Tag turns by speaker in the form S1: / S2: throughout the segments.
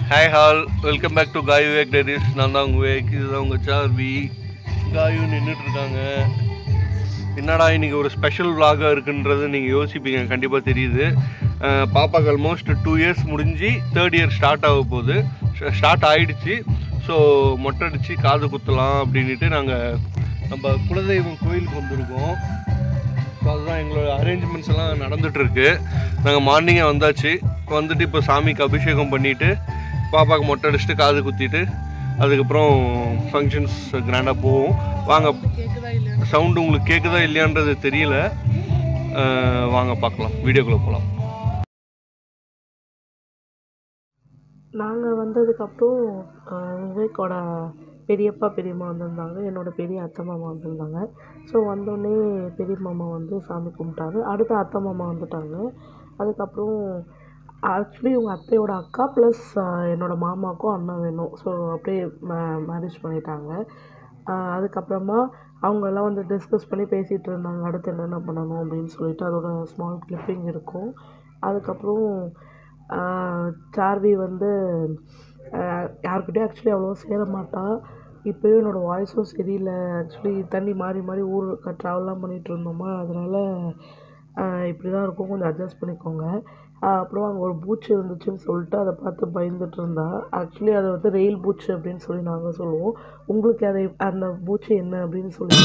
S1: Hi all, welcome back to காய் Vivek diaries. நான் தான் உங்கள் விவேக், இதுதான் உங்கள் சார்வி. காயு நின்றுட்டுருக்காங்க. என்னடா இன்றைக்கி ஒரு ஸ்பெஷல் விலாகாக இருக்குன்றது நீங்கள் யோசிப்பீங்க, கண்டிப்பாக தெரியுது. பாப்பாக்கு ஆல்மோஸ்ட் 2 years முடிஞ்சு 3rd year ஸ்டார்ட் ஆக போகுது. ஸ்டார்ட் ஆகிடுச்சு. ஸோ மொட்டை அடித்து காது குத்தலாம் அப்படின்ட்டு நாங்கள் நம்ம குலதெய்வம் கோயிலுக்கு வந்திருக்கோம். ஸோ அதுதான் எங்களோட அரேஞ்ச்மெண்ட்ஸ் எல்லாம் நடந்துகிட்ருக்கு. நாங்கள் மார்னிங்கே வந்தாச்சு. வந்துட்டு இப்போ சாமிக்கு அபிஷேகம் பண்ணிவிட்டு பாப்பாவுக்கு மொட்டை அடிச்சுட்டு காது குத்திட்டு அதுக்கப்புறம் ஃபங்க்ஷன்ஸ் கிராண்டாக போவோம். வாங்க, சவுண்டு உங்களுக்கு கேட்குதா இல்லையான்றது தெரியல. வாங்க பார்க்கலாம், வீடியோக்குள்ளே போகலாம்.
S2: நாங்கள் வந்ததுக்கப்புறம் விவேக்கோட பெரியப்பா பெரியம்மா வந்திருந்தாங்க, என்னோடய பெரிய அத்தை மாமா வந்திருந்தாங்க. ஸோ வந்தோடனே பெரிய மாமா வந்து சாமி கும்பிட்டாரு. அடுத்து அத்தை மாமா வந்துட்டாங்க. அதுக்கப்புறம் ஆக்சுவலி இவங்க அத்தையோட அக்கா ப்ளஸ் என்னோடய மாமாவுக்கும் அண்ணன் வேணும். ஸோ அப்படியே மேரேஜ் பண்ணிட்டாங்க. அதுக்கப்புறமா அவங்கெல்லாம் வந்து டிஸ்கஸ் பண்ணி பேசிகிட்டு இருந்தாங்க, அடுத்து என்னென்ன பண்ணணும் அப்படின்னு சொல்லிட்டு. அதோட ஸ்மால் கிளிப்பிங் இருக்கும். அதுக்கப்புறம் சார்வி வந்து யாருக்கிட்டையும் ஆக்சுவலி அவ்வளோவா சேர மாட்டா. இப்போயும் என்னோடய வாய்ஸும் சரியில்லை. ஆக்சுவலி தண்ணி மாறி மாறி ஊருக்கு ட்ராவல்லாம் பண்ணிகிட்டு இருந்தோமா, அதனால் இப்படி தான் இருக்கும், கொஞ்சம் அட்ஜஸ்ட் பண்ணிக்கோங்க. அப்புறம் அங்கே ஒரு பூச்சி இருந்துச்சுன்னு சொல்லிட்டு அதை பார்த்து பயந்துட்டு இருந்தா. ஆக்சுவலி அதை வந்து ரெயில் பூச்சி அப்படின்னு சொல்லி நாங்கள் சொல்லுவோம். உங்களுக்கு அதை அந்த பூச்சி என்ன அப்படின்னு சொல்லி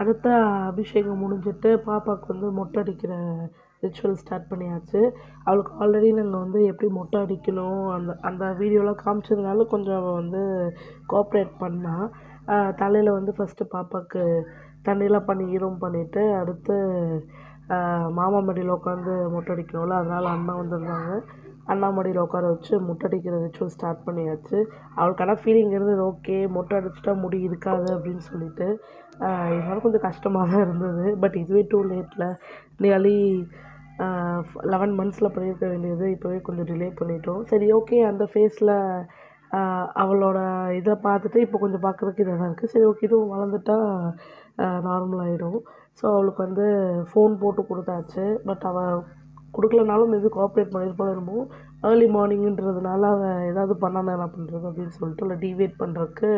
S2: அடுத்த அபிஷேகம் முடிஞ்சிட்டு பாப்பாவுக்கு வந்து மொட்டை அடிக்கிற ரிச்சுவல் ஸ்டார்ட் பண்ணியாச்சு. அவளுக்கு ஆல்ரெடி நாங்கள் வந்து எப்படி மொட்டை அடிக்கணும் அந்த அந்த வீடியோலாம் காமிச்சதுனால கொஞ்சம் அவள் வந்து கோஆப்ரேட் பண்ணால். தலையில் வந்து ஃபஸ்ட்டு பாப்பாவுக்கு தண்ணியெலாம் பண்ணி ஈரம் பண்ணிவிட்டு அடுத்து மாமா மடியில் உட்காந்து மொட்டை அடிக்கணும்ல, அதனால் அண்ணா வந்திருந்தாங்க. அண்ணா மடியில் உட்கார வச்சு மொட்டை அடிக்கிற ரிச்சுவல் ஸ்டார்ட் பண்ணியாச்சு. அவளுக்கான ஃபீலிங் இருந்தது, ஓகே மொட்டை அடிச்சிட்டா முடி இருக்காது அப்படின்னு சொல்லிட்டு. இருந்தாலும் கொஞ்சம் கஷ்டமாக தான் இருந்தது. பட் இதுவே டூ லேட்டில் நியர்லி 11 months பண்ணியிருக்க வேண்டியது இப்போவே கொஞ்சம் டிலே பண்ணிட்டோம். சரி, ஓகே. அந்த ஃபேஸில் அவளோட இதை பார்த்துட்டு இப்போ கொஞ்சம் பார்க்குறதுக்கு இதாக தான் இருக்குது. சரி, ஓகே, இதுவும் வளர்ந்துட்டா நார்மல் ஆகிடும். ஸோ அவளுக்கு வந்து ஃபோன் போட்டு கொடுத்தாச்சு. பட் அவள் கொடுக்கலனாலும் மேபி கோஆப்ரேட் பண்ணியிருப்பாலும் என்னமோ. ஏர்லி மார்னிங்குன்றதுனால அவள் ஏதாவது பண்ணானா என்ன பண்ணுறது அப்படின்னு சொல்லிட்டு இல்லை டிவேட் பண்ணுறதுக்கு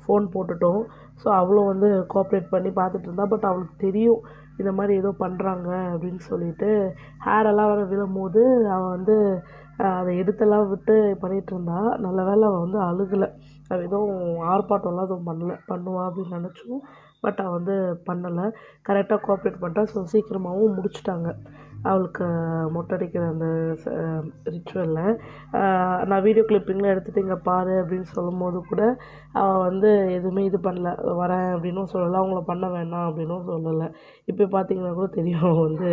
S2: ஃபோன் போட்டுட்டோம். ஸோ அவளும் வந்து கோஆப்ரேட் பண்ணி பார்த்துட்டு இருந்தா. பட் அவளுக்கு தெரியும் இந்த மாதிரி ஏதோ பண்ணுறாங்க அப்படின்னு சொல்லிட்டு. ஹேரெல்லாம் வர விழும்போது அவள் வந்து அதை எடுத்தெல்லாம் விட்டு பண்ணிகிட்டு இருந்தா. நல்ல வேளை அவள் வந்து அழுகலை. அவள் எதுவும் ஆர்ப்பாட்டம்லாம் எதுவும் பண்ணுவா அப்படின்னு நினச்சோம். பட் அவள் வந்து பண்ணலை, கரெக்டாக கோஆப்ரேட் பண்ணிட்டா. ஸோ சீக்கிரமாகவும் முடிச்சிட்டாங்க அவளுக்கு மொட்டை அடிக்கிற அந்த ரிச்சுவலில். நான் வீடியோ கிளிப்பிங்லாம் எடுத்துகிட்டு இங்கே பாரு அப்படின்னு சொல்லும் போது கூட அவள் வந்து எதுவுமே இது பண்ணல, வரேன் அப்படின்னும் சொல்லலை, அவங்கள பண்ண வேணாம் அப்படின்னும் சொல்லலை. இப்போ பார்த்தீங்கன்னா கூட தெரியும் வந்து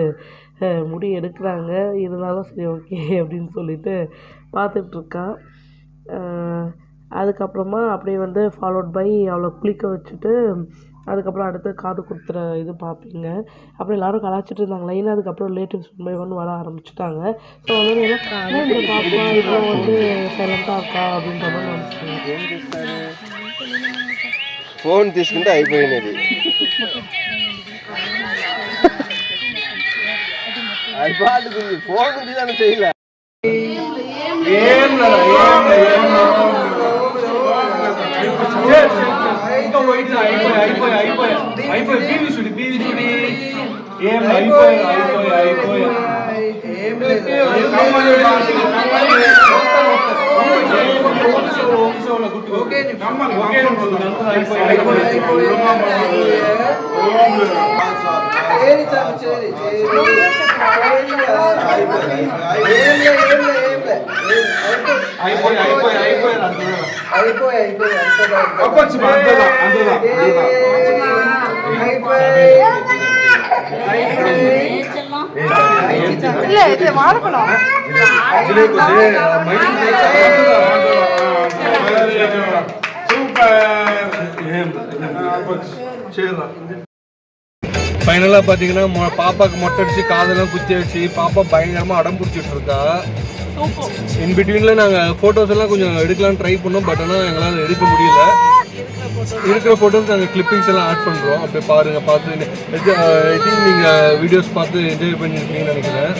S2: முடி எடுக்கிறாங்க, இருந்தாலும் சரி ஓகே அப்படின்னு சொல்லிட்டு பார்த்துட்ருக்கா. அதுக்கப்புறமா அப்படியே வந்து ஃபாலோட் பை அவளை குளிக்க வச்சுட்டு அதுக்கப்புறம் அடுத்து காது குத்துற இது பார்ப்பீங்க. அப்புறம் எல்லோரும் கலாய்ச்சிட்டு இருந்தாங்க லைனாக. அதுக்கப்புறம் ரிலேட்டிவ்ஸ் ஒன் பை ஒன் வர ஆரம்பிச்சிட்டாங்க. ஸோ வந்து இந்த பாப்பா இப்போ வந்து சைலண்ட்டாக இருக்கா அப்படின்ற மாதிரி நினச்சிட்டாங்க.
S3: ఫోన్ తీసుకుంటే అయిపోయినది. అయిపోతుంది, ఫోన్ ఉంది అని చేయలే.
S2: இல்ல இது வாழைப்பழம்
S1: ஃபைனலாக பார்த்தீங்கன்னா பாப்பாவுக்கு மொட்டை அடிச்சு காதெல்லாம் குத்தி வச்சு பாப்பா பயங்கரமாக அடம் பிடிச்சிட்டு இருக்கா. இன் பிட்வீனில் நாங்கள் ஃபோட்டோஸ் எல்லாம் கொஞ்சம் எடுக்கலாம்னு ட்ரை பண்ணோம். பட் ஆனால் எங்களால் எடுக்க முடியல. இருக்கிற ஃபோட்டோஸ் நாங்கள் கிளிப்பிங்ஸ் எல்லாம் ஆட் பண்ணுறோம். அப்படியே பாருங்கள். பார்த்து ஐ திங்க் நீங்கள் வீடியோஸ் பார்த்து என்ஜாய் பண்ணியிருப்பீங்கன்னு நினைக்கிறேன்.